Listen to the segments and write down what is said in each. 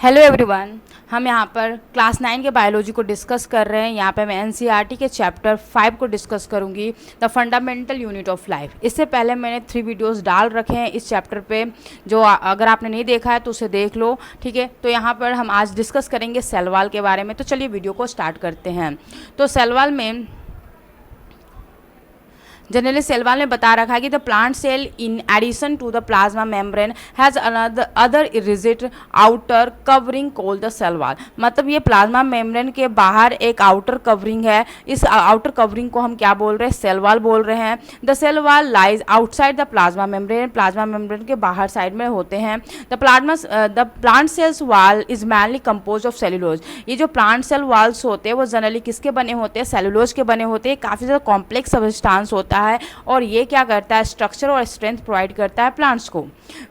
Hello everyone, हम यहाँ पर क्लास 9 के बायोलॉजी को डिस्कस कर रहे हैं। यहाँ पे मैं एनसीईआरटी के चैप्टर 5 को डिस्कस करूँगी, the fundamental unit of life. इससे पहले मैंने 3 वीडियोस डाल रखे हैं इस चैप्टर पे, जो अगर आपने नहीं देखा है तो उसे देख लो, ठीक है। तो यहाँ पर हम आज डिस्कस करेंगे सेल वॉल के बारे में। तो चलिए वीडियो को स्टार्ट करते हैं। तो सेल वॉल में जनरली सेल वॉल में बता रखा है कि the plant cell in addition to the plasma membrane has other rigid outer covering called the cell wall. मतलब ये प्लाज्मा मेम्ब्रेन के बाहर एक आउटर कवरिंग है। इस आउटर कवरिंग को हम क्या बोल रहे हैं? सेल वॉल बोल रहे हैं। The cell wall lies outside the plasma membrane, plasma membrane के बाहर साइड में होते हैं। The plant cells wall is mainly compose of cellulose. ये जो प्लांट सेल वॉल्स होते हैं वो जनरली किसके बने होते हैं? सेलुलोज के बने होते हैं। काफ़ी ज़्यादा कॉम्प्लेक्स सब्सटेंस होता है और ये क्या करता है? स्ट्रक्चर और स्ट्रेंथ प्रोवाइड करता है प्लांट्स को।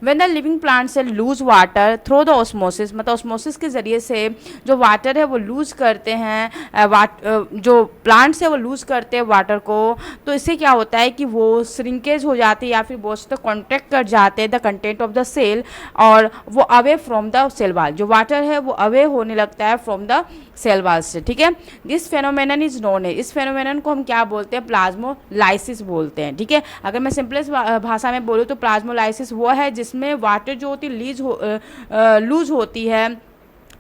When the living plant cell lose water through the osmosis, मतलब ऑस्मोसिस के जरिए से जो वाटर है वो लूज करते हैं, जो प्लांट्स है वो लूज करते हैं वाटर को, तो इससे क्या होता है कि वो श्रिंकेज हो जाती है या फिर बहुत से कॉन्ट्रैक्ट कर जाते हैं the content of the cell, और वो away from the cell wall, जो वाटर है वो अवे होने लगता है फ्रॉम द सेल वॉल से, ठीक है। दिस फेनोमेनन इज नोन है, इस फेनोमेनन को हम क्या बोलते हैं? प्लाज्मोलाइसिस बोलते हैं, ठीक है। अगर मैं सिंपलेस्ट भाषा में बोलूँ तो प्लाज्मोलाइसिस वो है जिसमें वाटर जो होती है लूज होती है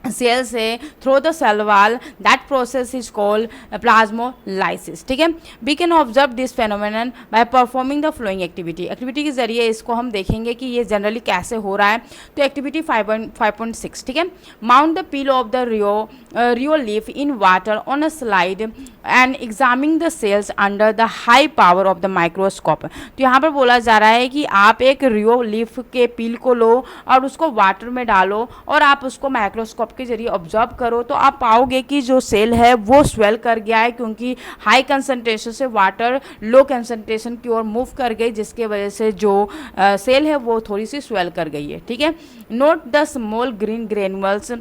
सेल से through the cell wall. That process is called plasmolysis, ठीक है। We can observe this phenomenon by performing the following activity के जरिए इसको हम देखेंगे कि ये जनरली कैसे हो रहा है। तो एक्टिविटी 5.6, ठीक है। Mount the peel of the rhoeo leaf in water on a slide and examine the sales under the high power of the microscope. तो यहाँ पर बोला जा रहा है कि आप एक रियो लीफ के पील को लो और उसको वाटर में डालो और आप उसको माइक्रोस्कोप के जरिए ऑब्जर्व करो, तो आप पाओगे कि जो सेल है वो स्वेल कर गया है, क्योंकि हाई कंसंट्रेशन से वाटर लो कंसंट्रेशन की ओर मूव कर गई, जिसके वजह से जो सेल है वो थोड़ी सी स्वेल कर गई है, ठीक है। Note the small green granules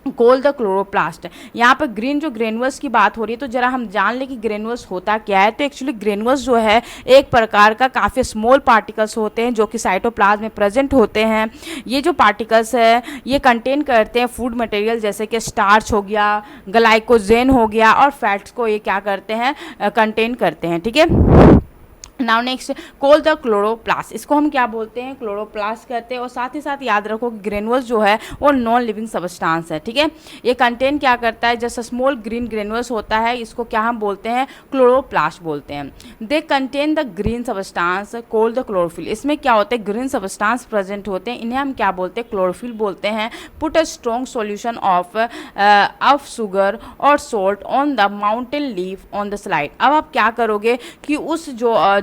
called the chloroplast. यहाँ पर ग्रीन जो ग्रेनुअल्स की बात हो रही है, तो जरा हम जान लें कि ग्रेनुअल्स होता क्या है। तो एक्चुअली ग्रेनुअल्स जो है एक प्रकार का काफ़ी स्मॉल पार्टिकल्स होते हैं जो कि साइटोप्लाज्म में प्रेजेंट होते हैं। ये जो पार्टिकल्स है ये कंटेन करते हैं फूड मटेरियल, जैसे कि स्टार्च हो गया, ग्लाइकोजेन हो गया, और फैट्स को ये क्या करते हैं? कंटेन करते हैं, ठीक है। Now next, call the chloroplast. इसको हम क्या बोलते हैं? क्लोरोप्लास्ट कहते हैं। और साथ ही साथ याद रखो कि ग्रेनुअल्स जो है वो नॉन लिविंग सब्सटेंस है, ठीक है। ये कंटेन क्या करता है? जैसे स्मॉल ग्रीन ग्रेनुअल्स होता है, इसको क्या हम बोलते हैं? क्लोरोप्लास्ट बोलते हैं। They contain the green substance called the chlorophyll. इसमें क्या होता है? ग्रीन सब्सटेंस प्रेजेंट होते हैं, इन्हें हम क्या बोलते हैं? क्लोरोफिल बोलते हैं। Put a strong solution of sugar और salt on the mountain leaf on the slide. अब आप क्या करोगे कि उस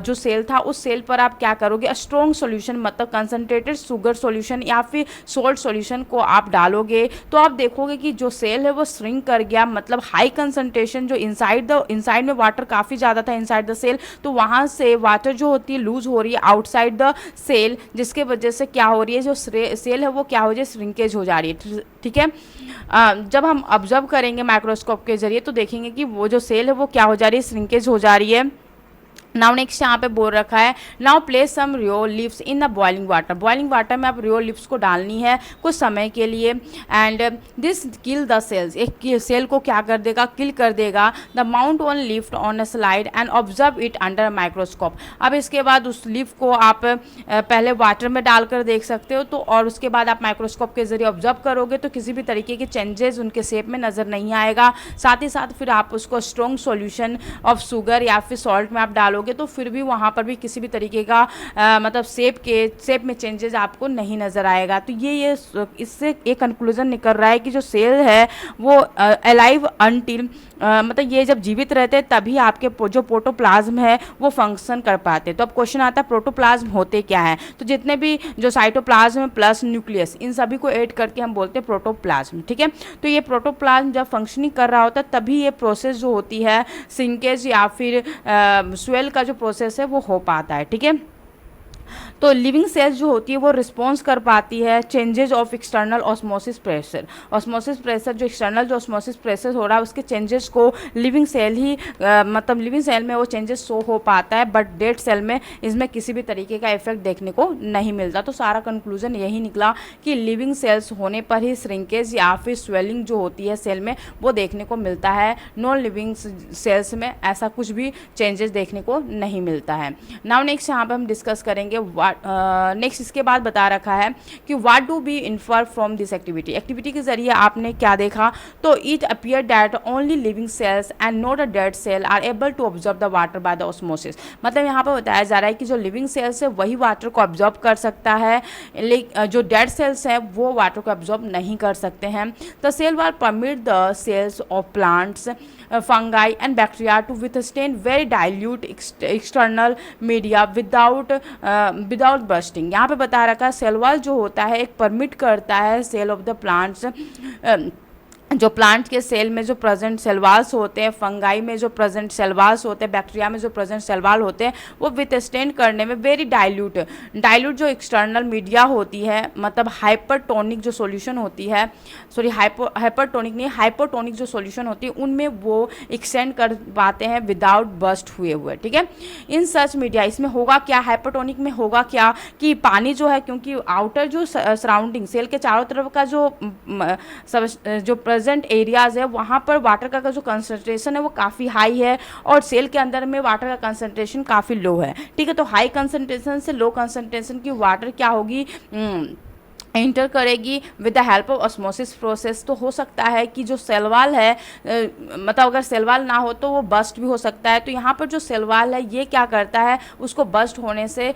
जो सेल था उस सेल पर आप क्या करोगे? स्ट्रॉन्ग सॉल्यूशन, मतलब कंसंट्रेटेड शुगर सॉल्यूशन या फिर सोल्ट सॉल्यूशन को आप डालोगे, तो आप देखोगे कि जो सेल है वो श्रिंक कर गया, मतलब हाई कंसंट्रेशन जो इनसाइड में वाटर काफ़ी ज़्यादा था इनसाइड द सेल, तो वहाँ से वाटर जो होती है लूज हो रही है आउटसाइड द सेल, जिसके वजह से क्या हो रही है? जो सेल है वो क्या हो रही है? श्रिंकेज हो जा रही है, ठीक है। जब हम ऑब्जर्व करेंगे माइक्रोस्कोप के जरिए तो देखेंगे कि वो जो सेल है वो क्या हो जा रही है? श्रिंकेज हो जा रही है। नाउ नेक्स्ट यहाँ पे बोल रखा है, now place some Rhoeo leaves in the boiling water. Boiling water में आप रियो लीव्स को डालनी है कुछ समय के लिए, and this kill the cells. एक सेल को क्या कर देगा? किल कर देगा। The mount on lift on a slide and observe it under microscope. अब इसके बाद उस लीफ को आप पहले वाटर में डालकर देख सकते हो, तो और उसके बाद आप माइक्रोस्कोप के जरिए ऑब्जर्व करोगे तो किसी भी तरीके के चेंजेस उनके शेप में नज़र नहीं आएगा। साथ ही साथ फिर आप उसको स्ट्रॉन्ग सॉल्यूशन ऑफ शुगर या फिर सॉल्ट में आप डालोगे तो फिर भी वहाँ पर भी किसी भी तरीके का मतलब शेप में चेंजेस आपको नहीं नज़र आएगा। तो ये इससे एक कंक्लूजन निकल रहा है कि जो सेल है वो अलाइव अनटिल, मतलब ये जब जीवित रहते हैं तभी आपके जो प्रोटोप्लाज्म है वो फंक्शन कर पाते हैं। तो अब क्वेश्चन आता है प्रोटोप्लाज्म होते क्या है? तो जितने भी जो साइटोप्लाज्म प्लस न्यूक्लियस, इन सभी को ऐड करके हम बोलते हैं प्रोटोप्लाज्म, ठीक है। तो ये प्रोटोप्लाज्म जब फंक्शनिंग कर रहा होता है तभी ये प्रोसेस जो होती है सिंकेज या फिर स्वेल का जो प्रोसेस है वो हो पाता है, ठीक है। तो लिविंग सेल्स जो होती है वो रिस्पॉन्स कर पाती है changes of external osmosis pressure. Osmosis pressure जो एक्सटर्नल जो ऑस्मोसिस प्रेशर हो रहा है उसके चेंजेस को लिविंग सेल ही मतलब लिविंग सेल में वो चेंजेस शो हो पाता है, बट डेड सेल में इसमें किसी भी तरीके का इफेक्ट देखने को नहीं मिलता। तो सारा कंक्लूजन यही निकला कि लिविंग सेल्स होने पर ही श्रिंकेज या फिर स्वेलिंग जो होती है सेल में वो देखने को मिलता है। नॉन लिविंग सेल्स में ऐसा कुछ भी चेंजेस देखने को नहीं मिलता है। नाउ नेक्स्ट यहाँ पे हम डिस्कस करेंगे नेक्स्ट इसके बाद बता रखा है कि what do be infer from this activity. Activity के जरिए आपने क्या देखा, तो it appear that only living cells and not a dead cell are able to observe the water by the osmosis. मतलब यहाँ पर बताया जा रहा है कि जो लिविंग सेल्स है वही वाटर को ऑब्जर्व कर सकता है, लेकिन जो डेड सेल्स हैं वो वाटर को ऑब्जर्व नहीं कर सकते हैं। The cell wall permit the cells of plants fungi and bacteria to withstand very dilute external media without bursting। यहाँ पे बता रखा है सेल वॉल जो होता है एक परमिट करता है सेल ऑफ द प्लांट्स, जो प्लांट के सेल में जो प्रेजेंट सेलवाल्स होते हैं, फंगाई में जो प्रेजेंट सेलवाल्स होते हैं, बैक्टीरिया में जो प्रेजेंट सेलवाल होते हैं, वो विथस्टैंड करने में वेरी डाइल्यूट जो एक्सटर्नल मीडिया होती है, मतलब हाइपरटोनिक जो सॉल्यूशन होती है, सॉरी हाइपरटोनिक नहीं, हाइपोटोनिक जो सॉल्यूशन होती है उनमें वो एक्सटेंड कर पाते हैं विदाउट बस्ट हुए। ठीक है, इन सच मीडिया इसमें होगा क्या, हाइपरटोनिक में होगा क्या कि पानी जो है, क्योंकि आउटर जो सराउंडिंग सेल के चारों तरफ का जो प्रेजेंट एरियाज है वहाँ पर वाटर का जो कंसंट्रेशन है वो काफ़ी हाई है और सेल के अंदर में वाटर का कंसंट्रेशन काफ़ी लो है। ठीक है, तो हाई कंसंट्रेशन से लो कंसंट्रेशन की वाटर क्या होगी, इंटर करेगी with the help of osmosis process. तो हो सकता है कि जो सेलवाल है मतलब अगर सेलवाल ना हो तो वो बस्ट भी हो सकता है। तो यहाँ पर जो सेलवाल है ये क्या करता है, उसको बस्ट होने से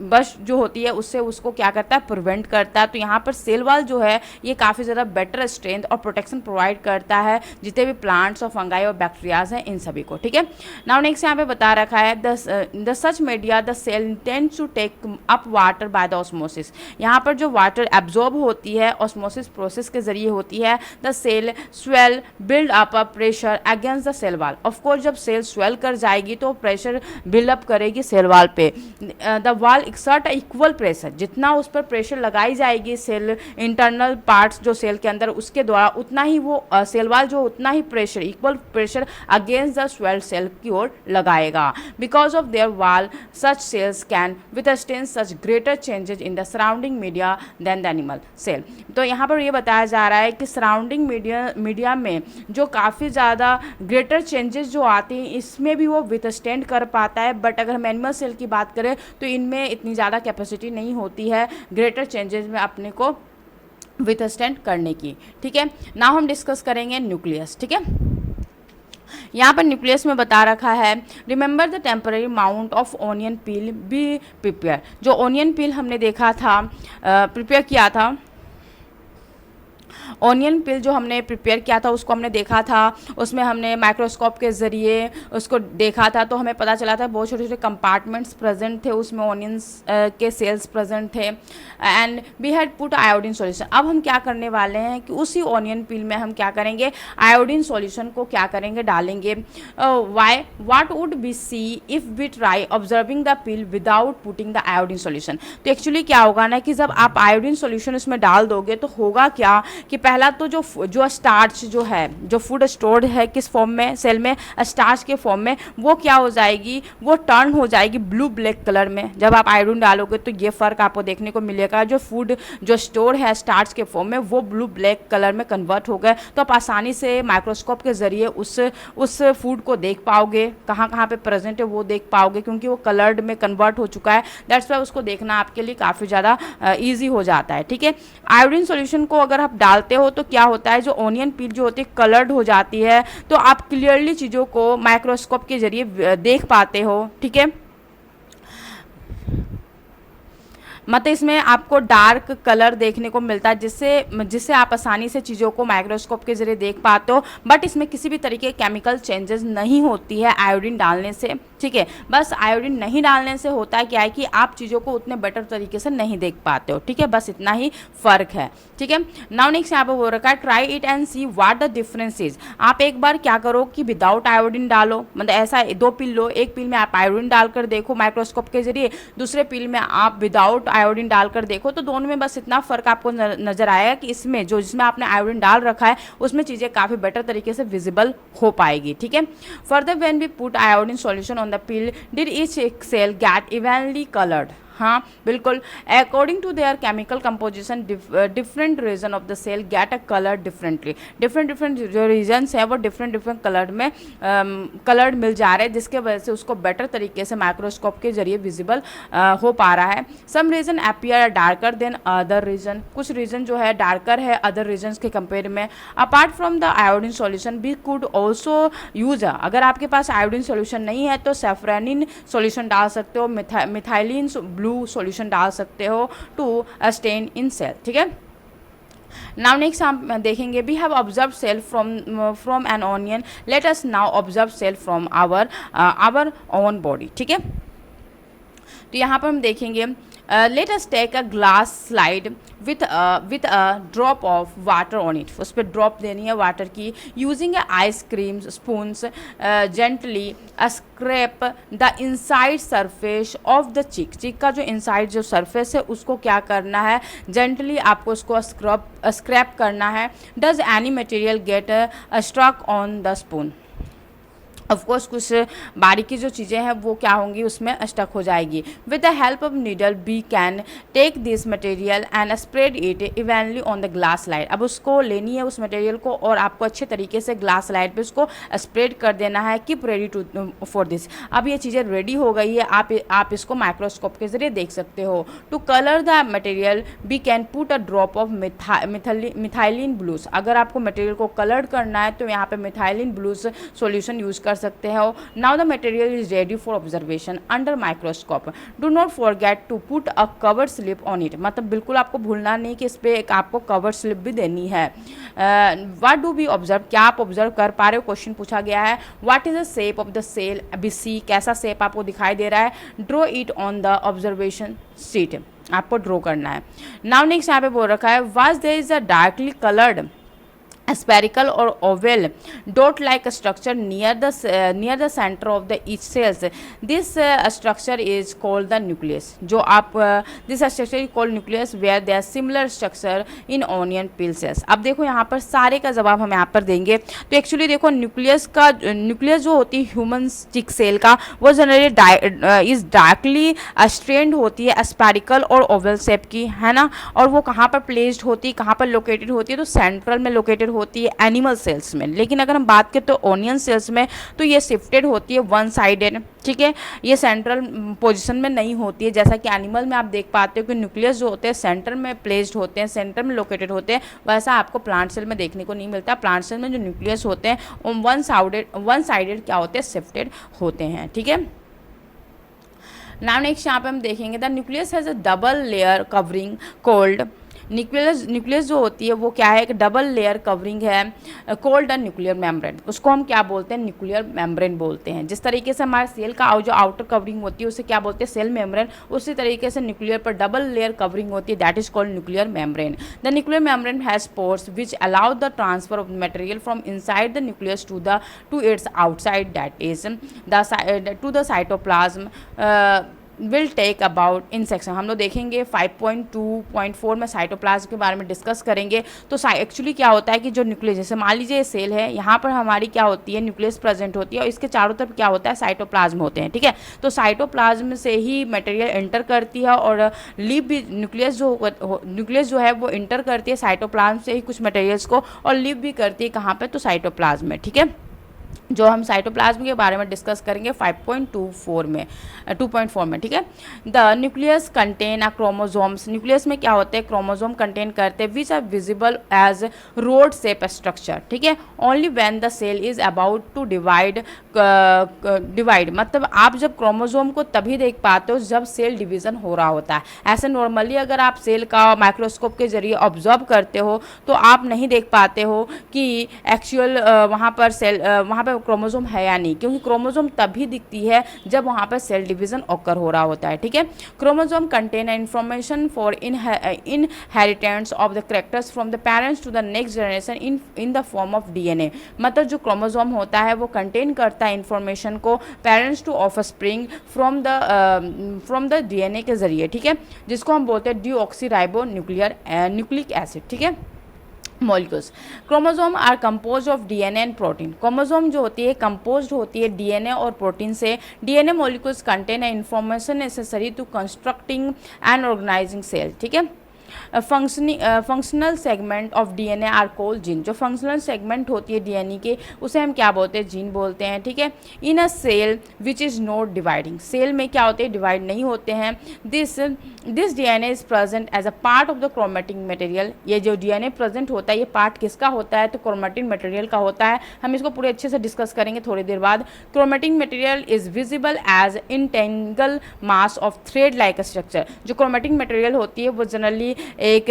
बस्ट जो होती है उससे उसको क्या करता है, प्रिवेंट करता है। तो यहाँ पर सेलवाल जो है ये काफ़ी ज़्यादा बेटर स्ट्रेंथ और प्रोटेक्शन प्रोवाइड करता है जितने भी प्लांट्स और फंगाई और बैक्टीरियाज हैं इन सभी को। ठीक है, नाउ नेक्स्ट यहाँ पे बता रखा है the such media the cell intends to take up water by the osmosis. यहाँ पर जो वाटर एब्जॉर्ब होती है ऑस्मोसिस प्रोसेस के जरिए होती है। The cell swell build up a pressure against the cell wall. Of course जब सेल स्वेल कर जाएगी तो प्रेशर बिल्डअप करेगी सेल वाल पे। द वाल एक्सर्ट इक्वल प्रेशर, जितना उस पर प्रेशर लगाई जाएगी सेल इंटरनल पार्ट्स जो सेल के अंदर उसके द्वारा उतना ही वो सेल वाल जो उतना ही pressure equal pressure against the swelled cell की ओर लगाएगा। Because of their wall such cells can withstand such greater changes in the surrounding media than the animal cell. तो यहाँ पर ये बताया जा रहा है कि सराउंडिंग मीडिया में जो काफ़ी ज़्यादा ग्रेटर चेंजेस जो आते हैं इसमें भी वो विथस्टैंड कर पाता है। बट अगर हम एनिमल सेल की बात करें तो इनमें इतनी ज़्यादा कैपेसिटी नहीं होती है ग्रेटर चेंजेस में अपने को विथस्टैंड करने की। ठीक है, नाउ हम डिस्कस करेंगे न्यूक्लियस। ठीक है, यहाँ पर न्यूक्लियस में बता रखा है remember the temporary mount of onion peel be prepare. जो ऑनियन पील हमने देखा था प्रिपेयर किया था, ऑनियन पिल जो हमने प्रिपेयर किया था उसको हमने देखा था, उसमें हमने माइक्रोस्कोप के ज़रिए उसको देखा था तो हमें पता चला था बहुत छोटे छोटे कंपार्टमेंट्स प्रेजेंट थे, उसमें ऑनियंस के सेल्स प्रेजेंट थे and we had put iodine solution. अब हम क्या करने वाले हैं कि उसी ऑनियन पिल में हम क्या करेंगे, आयोडीन सॉल्यूशन को क्या करेंगे, डालेंगे। Why what would be see if we try observing the peel without putting the iodine solution. तो एक्चुअली क्या होगा ना कि जब आप आयोडीन सॉल्यूशन उसमें डाल दोगे तो होगा क्या कि पहला तो जो स्टार्च जो है जो फूड स्टोर्ड है किस फॉर्म में, सेल में स्टार्च के फॉर्म में, वो क्या हो जाएगी, वो टर्न हो जाएगी ब्लू ब्लैक कलर में। जब आप आयोडीन डालोगे तो ये फ़र्क आपको देखने को मिलेगा, जो फूड जो स्टोर है स्टार्च के फॉर्म में वो ब्लू ब्लैक कलर में कन्वर्ट हो गए। तो आप आसानी से माइक्रोस्कोप के ज़रिए उस फूड को देख पाओगे, कहाँ कहाँ पे प्रेजेंट है वो देख पाओगे क्योंकि वो कलर्ड में कन्वर्ट हो चुका है। दैट्स वाई उसको देखना आपके लिए काफ़ी ज़्यादा ईजी हो जाता है। ठीक है, आयोडीन सॉल्यूशन को अगर आप डालते हो तो क्या होता है, जो ऑनियन पील जो होती है कलर्ड हो जाती है, तो आप क्लियरली चीज़ों को माइक्रोस्कोप के जरिए देख पाते हो। ठीक है, मतलब इसमें आपको डार्क कलर देखने को मिलता है, जिससे जिससे आप आसानी से चीज़ों को माइक्रोस्कोप के जरिए देख पाते हो। बट इसमें किसी भी तरीके केमिकल चेंजेस नहीं होती है आयोडीन डालने से, ठीक है। बस आयोडीन नहीं डालने से होता है क्या है कि आप चीज़ों को उतने बेटर तरीके से नहीं देख पाते हो, ठीक है। बस इतना ही फ़र्क है, ठीक है। नाउ नेक्स्ट यहाँ पे हो रखा है try it and see what the difference is. आप एक बार क्या करो कि विदाउट आयोडीन डालो, मतलब ऐसा 2 पिल लो, एक पिल में आप आयोडीन डालकर देखो माइक्रोस्कोप के जरिए, दूसरे पिल में आप विदाउट आयोडीन डालकर देखो, तो दोनों में बस इतना फ़र्क आपको नज़र आएगा कि इसमें जिसमें आपने आयोडीन डाल रखा है उसमें चीज़ें काफ़ी बेटर तरीके से विजिबल हो पाएगी, ठीक है। Further when we put iodine solution on the peel did each cell get evenly coloured. हाँ बिल्कुल, according to their chemical composition different region of the cell get a colour differently. Different जो regions हैं वो different colour में coloured मिल जा रहे हैं, जिसके वजह से उसको बेटर तरीके से माइक्रोस्कोप के जरिए विजिबल हो पा रहा है। Some region appear darker than other region, कुछ रीजन जो है डार्कर है अदर रीजन्स के कंपेयर में। Apart from the iodine solution we could also use, अगर आपके पास आयोडीन सॉल्यूशन नहीं है तो सेफ्रानिन सॉल्यूशन डाल सकते हो, मिथाइलिन ब्लू सॉल्यूशन डाल सकते हो टू स्टेन इन सेल, ठीक है। नाउ नेक्स्ट हम देखेंगे we have observe cell from an onion, let us now observe cell from our own body, ठीक है। तो यहाँ पर हम देखेंगे let us take a glass slide with a drop of water on it, उस पर ड्रॉप देनी है वाटर की। Using a ice cream spoons gently scrape the inside surface of the cheek का जो इनसाइड जो सरफेस है उसको क्या करना है, जेंटली आपको उसको स्क्रैप करना है। Does any material get struck on the spoon, of course कुछ बारीकी जो चीज़ें हैं वो क्या होंगी उसमें स्टक हो जाएगी। With the help of needle we can take this material and spread it evenly on the glass slide. अब उसको लेनी है उस मटेरियल को और आपको अच्छे तरीके से ग्लास स्लाइड पे उसको स्प्रेड कर देना है। Keep ready to for this. अब ये चीज़ें रेडी हो गई है, आप इसको माइक्रोस्कोप के जरिए देख सकते हो। To colour the material we can put a drop of methylene blues. अगर आपको मटेरियल को कलर करना है तो यहाँ पे मिथाइलिन ब्लूज सॉल्यूशन यूज़ कर सकते हो। Now the material is ready for observation under microscope. Do not forget to put a cover slip on it, मतलब बिल्कुल आपको भूलना नहीं कि इस पर एक आपको कवर स्लिप भी देनी है। व्हाट डू बी ऑब्जर्व, क्या आप ऑब्जर्व कर पा रहे हो, क्वेश्चन पूछा गया है। What is the shape of the cell, अभी सी कैसा शेप आपको दिखाई दे रहा है। Draw it on the observation sheet, आपको ड्रॉ करना है। नाउ नेक्स्ट यहाँ पे बोल रखा है was there is a darkly coloured spherical or oval dot like structure near the center of the each cells. This structure is called the nucleus. जो आप this structure is called nucleus where there are similar structure in onion peel cells. अब देखो यहाँ पर सारे का जवाब हम यहाँ पर देंगे। तो एक्चुअली देखो न्यूक्लियस जो होती है ह्यूमन चिक सेल का वो जनरली इज डार्कली स्ट्रेंड होती है, स्पेरिकल और ओवल शेप की, है ना। और वो कहाँ पर प्लेस्ड होती है, कहाँ पर लोकेटेड होती है, तो सेंट्रल में लोकेटेड होती है एनिमल सेल्स में। लेकिन अगर हम बात करें तो ऑनियन सेल्स में तो ये शिफ्टेड होती है वन साइडेड, ठीक है। ये सेंट्रल पोजीशन में नहीं होती है, जैसा कि एनिमल में आप देख पाते हो कि न्यूक्लियस जो होते हैं सेंटर में प्लेस्ड होते हैं, सेंटर में लोकेटेड होते हैं, वैसा आपको प्लांट सेल में देखने को नहीं मिलता। प्लांट सेल में जो न्यूक्लियस होते हैं वन साइडेड क्या होते हैं, शिफ्टेड होते हैं, ठीक है। नाउ नेक्स्ट यहाँ पे हम देखेंगे the nucleus has a double layer covering cold. Nucleus जो होती है वो क्या है, एक डबल लेयर कवरिंग है कोल्ड न्यूक्लियर मेम्ब्रेन, उसको हम क्या बोलते हैं, न्यूक्लियर मेम्ब्रेन बोलते हैं। जिस तरीके से हमारे सेल का जो आउटर कवरिंग होती है उसे क्या बोलते हैं, सेल मेम्ब्रेन, उसी तरीके से न्यूक्लियर पर डबल लेयर कवरिंग होती है, that is called nuclear membrane. The nuclear membrane has pores which allow the transfer of material from inside the nucleus to its outside, that is to the cytoplasm will take about in section. हम लोग देखेंगे 5.2.4 में cytoplasm के बारे में discuss करेंगे। तो actually क्या होता है कि जो न्यूक्लियस, जैसे मान लीजिए सेल है, यहाँ पर हमारी क्या होती है, न्यूक्लियस प्रेजेंट होती है और इसके चारों तरफ क्या होता है, साइटोप्लाज्म होते हैं, ठीक है। तो साइटोप्लाज्म से ही मटेरियल एंटर करती है और लीव भी न्यूक्लियस जो है वो एंटर करती है साइटोप्लाज्म से ही कुछ मटेरियल्स को और लीव भी करती है कहाँ पर, तो साइटोप्लाज्म में, ठीक है। जो हम साइटोप्लाज्म के बारे में डिस्कस करेंगे 5.24 में 2.4 में, ठीक है। The nucleus contain a chromosomes, nucleus में क्या होते हैं, क्रोमोसोम कंटेन करते हैं which are visible as rod shape structure, ठीक है। Only when the cell is about to divide, मतलब आप जब क्रोमोसोम को तभी देख पाते हो जब सेल डिवीजन हो रहा होता है। ऐसे नॉर्मली अगर आप सेल का माइक्रोस्कोप के जरिए ऑब्जर्व करते हो तो आप नहीं देख पाते हो कि एक्चुअल वहाँ पर सेल वहाँ पर क्रोमोसोम है या नहीं, क्योंकि क्रोमोसोम तभी दिखती है जब वहाँ पर सेल डिवीजन ऑकर हो रहा होता है, ठीक है। Chromosome contain information for inheritance of the characters from the parents to the next generation in the form of DNA, मतलब जो क्रोमोसोम होता है वो कंटेन करता है इंफॉर्मेशन को parents to offspring from the DNA के जरिए, ठीक है, जिसको हम बोलते हैं डीऑक्सीराइबो न्यूक्लिक एसिड, ठीक है। Molecules, chromosome are compose of DNA and protein, chromosome जो होती है कंपोज होती है डीएनए और प्रोटीन से। DNA molecules contain information necessary to constructing and organising cell, ठीक है। Functional segment of DNA are called gene, जो फंक्शनल सेगमेंट होती है डीएनए के उसे हम क्या बोलते हैं, जीन बोलते हैं, ठीक है। In a cell which is not dividing, cell में क्या होते हैं, डिवाइड नहीं होते हैं। This DNA is present as a part of the chromatin material, ये जो डीएनए प्रेजेंट होता है ये पार्ट किसका होता है, तो क्रोमेटिन मटेरियल का होता है। हम इसको पूरे अच्छे से डिस्कस करेंगे थोड़ी देर बाद। Chromatin material is visible as entangle mass of thread like structure, जो क्रोमेटिन मटेरियल होती है वो जनरली एक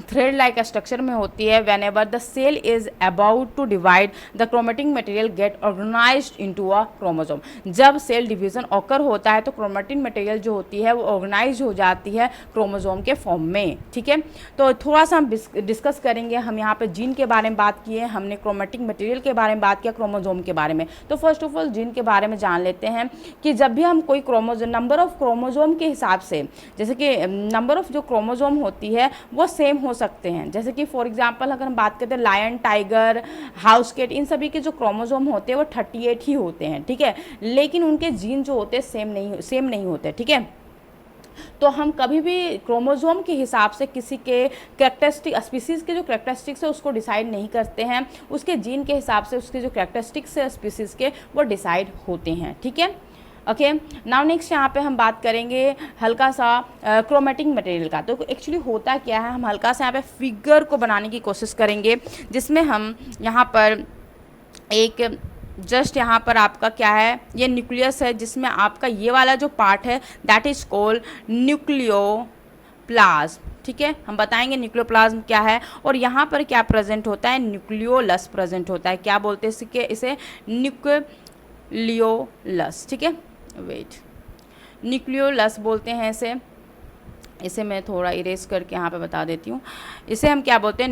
थ्रेड लाइक स्ट्रक्चर में होती है। Whenever the cell is about to divide the chromatin material get organised into a chromosome, जब cell division occur होता है तो क्रोमेटिन मटेरियल जो होती है वो ऑर्गेनाइज हो जाती है क्रोमोसोम के फॉर्म में, ठीक है। तो थोड़ा सा हम डिस्कस करेंगे। हम यहाँ पे जीन के बारे में बात किए, हमने क्रोमेटिन मटेरियल के बारे में बात किया, क्रोमोसोम के बारे में। तो फर्स्ट ऑफ ऑल जीन के बारे में जान लेते हैं कि जब भी हम कोई क्रोमोसोम नंबर ऑफ क्रोमोसोम के हिसाब से, जैसे कि नंबर ऑफ जो क्रोमोसोम होती है वो सेम हो सकते हैं। जैसे कि फॉर एग्जांपल अगर हम बात करते हैं लायन, टाइगर, हाउस कैट, इन सभी के जो क्रोमोसोम होते हैं वो 38 ही होते हैं, ठीक है, लेकिन उनके जीन जो होते हैं सेम नहीं होते, ठीक है। तो हम कभी भी क्रोमोसोम के हिसाब से किसी के कैरेक्टरिस्टिक स्पीसीज़ के जो कैरेक्टरिस्टिक्स है उसको डिसाइड नहीं करते हैं, उसके जीन के हिसाब से उसके जो कैरेक्टरिस्टिक्स है स्पीसीज़ के वो डिसाइड होते हैं, ठीक है। ओके, नाउ नेक्स्ट यहाँ पे हम बात करेंगे हल्का सा क्रोमेटिक मटेरियल का। तो एक्चुअली होता क्या है, हम हल्का सा यहाँ पे फिगर को बनाने की कोशिश करेंगे, जिसमें हम यहाँ पर एक जस्ट यहाँ पर आपका क्या है, ये न्यूक्लियस है, जिसमें आपका ये वाला जो पार्ट है दैट इज़ कॉल्ड न्यूक्लियोप्लाज्म, ठीक है। हम बताएंगे न्यूक्लियोप्लाज्म क्या है और यहाँ पर क्या प्रेजेंट होता है, न्यूक्लियोलस प्रेजेंट होता है। क्या बोलते हैं इसे न्यूक्लियोलस, ठीक है, वेट, न्यूक्लियोलस बोलते हैं इसे मैं थोड़ा इरेज करके यहाँ पे बता देती हूँ। इसे हम क्या बोलते हैं,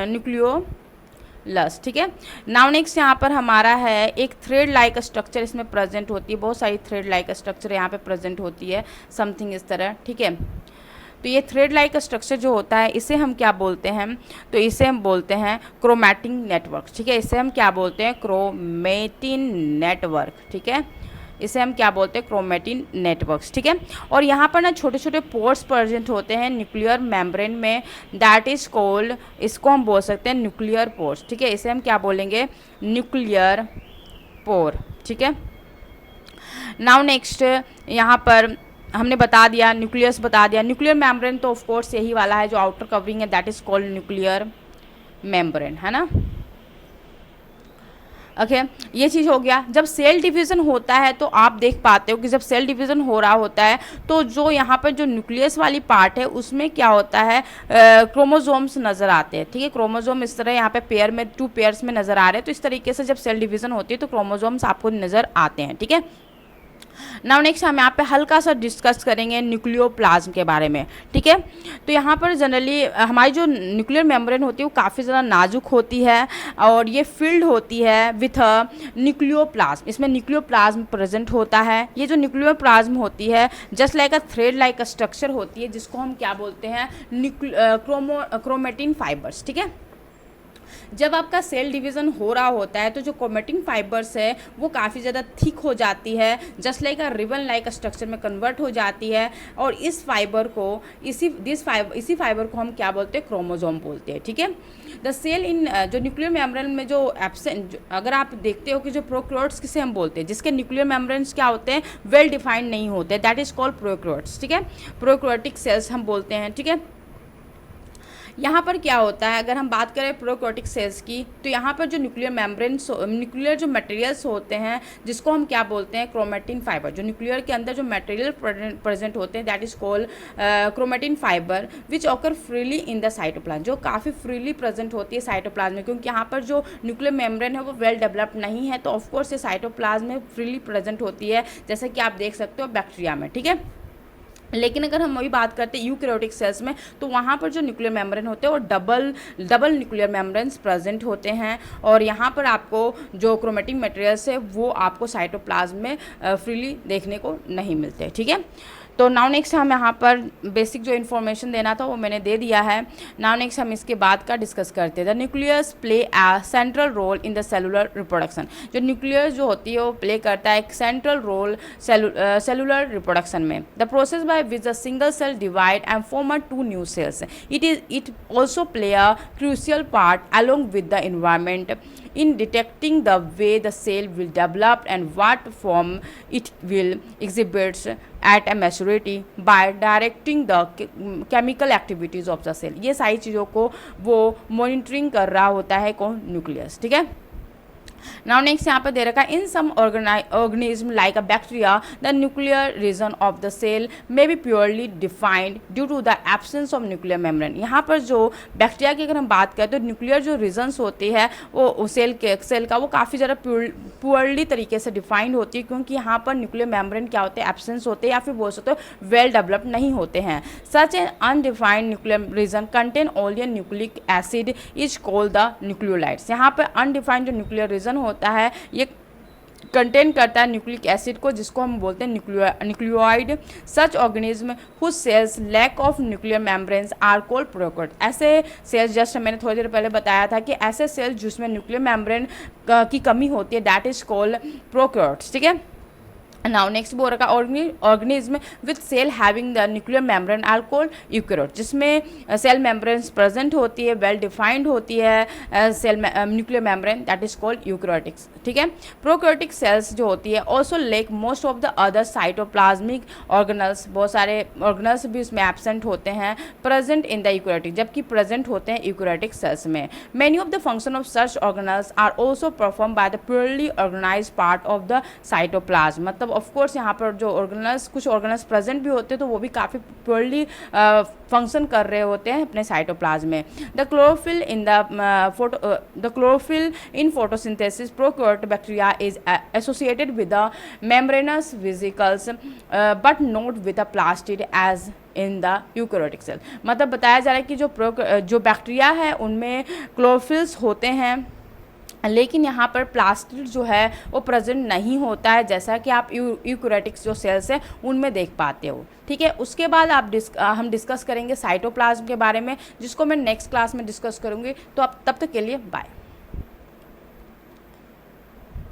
न्यूक्लियोलस, ठीक है। नाउ नेक्स्ट यहाँ पर हमारा है एक थ्रेड लाइक स्ट्रक्चर इसमें प्रेजेंट होती है, बहुत सारी थ्रेड लाइक स्ट्रक्चर यहाँ पे प्रेजेंट होती है, समथिंग इस तरह, ठीक है। तो ये थ्रेड लाइक स्ट्रक्चर जो होता है इसे हम क्या बोलते हैं, तो इसे हम बोलते हैं क्रोमैटिन नेटवर्क, ठीक है। इसे हम क्या बोलते हैं, क्रोमेटिन नेटवर्क, ठीक है। इसे हम क्या बोलते हैं, क्रोमेटिन नेटवर्क्स, ठीक है। और यहाँ पर ना छोटे छोटे पोर्स प्रेजेंट होते हैं न्यूक्लियर मेम्ब्रेन में, दैट इज कॉल्ड, इसको हम बोल सकते हैं न्यूक्लियर पोर्स, ठीक है। इसे हम क्या बोलेंगे, न्यूक्लियर पोर, ठीक है। नाउ नेक्स्ट यहाँ पर हमने बता दिया, न्यूक्लियस बता दिया, न्यूक्लियर मेम्ब्रेन तो ऑफ कोर्स यही वाला है जो आउटर कवरिंग है, that is called nuclear membrane, है ना। ओके, ये चीज़ हो गया। जब सेल डिवीज़न होता है तो आप देख पाते हो कि जब सेल डिवीज़न हो रहा होता है तो जो यहाँ पर जो न्यूक्लियस वाली पार्ट है उसमें क्या होता है, क्रोमोसोम्स नज़र आते हैं, ठीक है। क्रोमोसोम इस तरह यहाँ पे पेयर में 2 पेयर्स में नज़र आ रहे हैं। तो इस तरीके से जब सेल डिवीज़न होती है तो क्रोमोसोम्स आपको नज़र आते हैं, ठीक है। नाउ नेक्स्ट हम यहाँ पे हल्का सा डिस्कस करेंगे न्यूक्लियोप्लाज्म के बारे में, ठीक है। तो यहाँ पर जनरली हमारी जो न्यूक्लियर मेम्ब्रेन होती है वो काफ़ी ज़्यादा नाजुक होती है और ये फिल्ड होती है विथ न्यूक्लियोप्लाज्म, इसमें न्यूक्लियोप्लाज्म प्रेजेंट होता है। ये जो न्यूक्लियोप्लाज्म होती है just like a thread like a structure होती है, जिसको हम क्या बोलते हैं, क्रोमेटिन फाइबर्स, ठीक है। जब आपका सेल डिवीज़न हो रहा होता है तो जो क्रोमेटिन फाइबर्स है वो काफ़ी ज़्यादा थिक हो जाती है, just like a ribbon like structure में कन्वर्ट हो जाती है। और इस फाइबर को इसी फाइबर को हम क्या बोलते हैं, क्रोमोजोम बोलते हैं। ठीक है, द सेल इन जो न्यूक्लियर मेम्ब्रेन में जो एब्सेंट, अगर आप देखते हो कि जो प्रोकैरियोट्स किसे हम बोलते हैं, जिसके न्यूक्लियर मेम्ब्रेन्स क्या होते हैं, वेल डिफाइंड नहीं होते, दैट इज कॉल्ड प्रोकैरियोट्स। ठीक है, प्रोकैरियोटिक सेल्स हम बोलते हैं। ठीक है, यहाँ पर क्या होता है, अगर हम बात करें प्रोकैरियोटिक सेल्स की, तो यहाँ पर जो न्यूक्लियर जो मटेरियल्स होते हैं, जिसको हम क्या बोलते हैं, क्रोमेटिन फाइबर, जो न्यूक्लियर के अंदर जो मटेरियल प्रेजेंट होते हैं, that is called chromatin fibre, which occur freely in the cytoplasm, जो काफ़ी फ्रीली प्रेजेंट होती है साइटोप्लाज्म में, क्योंकि यहाँ पर जो न्यूक्लियर मेम्ब्रेन है वो वेल डेवलप्ड नहीं है, तो ऑफकोर्स ये साइटोप्लाज्म में फ्रीली प्रेजेंट होती है, जैसे कि आप देख सकते हो बैक्टीरिया में। ठीक है, लेकिन अगर हम वही बात करते हैं यूकैरियोटिक सेल्स में, तो वहाँ पर जो न्यूक्लियर मेम्ब्रेन होते हैं वो डबल न्यूक्लियर मेम्ब्रेन्स प्रेजेंट होते हैं, और यहाँ पर आपको जो क्रोमेटिन मटेरियल्स है वो आपको साइटोप्लाज्म में फ्रीली देखने को नहीं मिलते। ठीक है, तो नाउ नेक्स्ट हम यहाँ पर बेसिक जो इन्फॉर्मेशन देना था वो मैंने दे दिया है। नाउ नेक्स्ट हम इसके बाद का डिस्कस करते हैं। The nucleus play a central role in the cellular reproduction. जो न्यूक्लियस जो होती है वो प्ले करता है एक सेंट्रल रोल सेलुलर रिप्रोडक्शन में। The process by which the single cell divide and form two new cells, it also play a crucial part along with the environment in detecting the way the cell will develop and what form it will exhibit at a maturity by directing the chemical activities of the cell। ये सारी चीज़ों को वो monitoring कर रहा होता है कौन, न्यूक्लियस। ठीक है, नाउ नेक्स्ट यहाँ पर दे रखा है in some organism like a bacteria the nuclear region of the cell may be poorly defined due to the absence of nuclear membrane. यहाँ पर जो बैक्टीरिया की अगर हम बात करें तो न्यूक्लियर जो रीजन्स होती है वो सेल का वो काफ़ी ज़्यादा प्योरली तरीके से डिफाइंड होती है, क्योंकि यहाँ पर न्यूक्लियर मेम्ब्रेन क्या होते हैं, एब्सेंस होते हैं, या फिर बोल सकते हो वेल डेवलप्ड नहीं होते हैं। Such an undefined nuclear region contain only nucleic acid is called the nucleoids. यहाँ पर अनडिफाइंड जो न्यूक्लियर रीजन होता है ये कंटेन करता है न्यूक्लिक एसिड को, जिसको हम बोलते हैं nucleoid. Such organism whose cells lack of nuclear membranes are called prokaryote. ऐसे सेल्स, जस्ट मैंने थोड़ी देर पहले बताया था कि ऐसे सेल्स जिसमें न्यूक्लियर मेम्ब्रेन की कमी होती है, दैट इज कॉल्ड प्रोकैरियोट्स। ठीक है, नाउ नेक्स्ट बोल रखा organism with cell having the nuclear membrane are called eukaryote, जिसमें सेल मेम्ब्रेन्स प्रेजेंट होती है, वेल डिफाइंड होती है cell nuclear membrane, that is called eukaryotics. ठीक है, प्रोकैरियोटिक सेल्स जो होती है also lack most of the other cytoplasmic organelles, बहुत सारे ऑर्गेनल्स भी इसमें एब्सेंट होते हैं प्रेजेंट इन द यूकैरियोटिक, जबकि प्रेजेंट होते हैं यूकैरियोटिक सेल्स में। Many of the function of such organelles are also perform by the purely organized part of the cytoplasm. मतलब ऑफ कोर्स यहाँ पर जो ऑर्गेनल्स, कुछ ऑर्गेनल्स प्रेजेंट भी होते हैं तो वो भी काफ़ी प्योरली फंक्शन कर रहे होते हैं अपने साइटोप्लाज्म में। The chlorophyll in photosynthesis prokaryote bacteria is associated with the membranous vesicles but not with the plastid as in the eukaryotic cell. मतलब बताया जा रहा है कि जो बैक्टीरिया है उनमें क्लोरोफिल्स होते हैं, लेकिन यहाँ पर प्लास्टिड जो है वो प्रेजेंट नहीं होता है, जैसा कि आप यूकैरियोटिक जो सेल्स हैं उनमें देख पाते हो। ठीक है, उसके बाद हम डिस्कस करेंगे साइटोप्लाज्म के बारे में, जिसको मैं नेक्स्ट क्लास में डिस्कस करूँगी। तो अब तब तक के लिए बाय।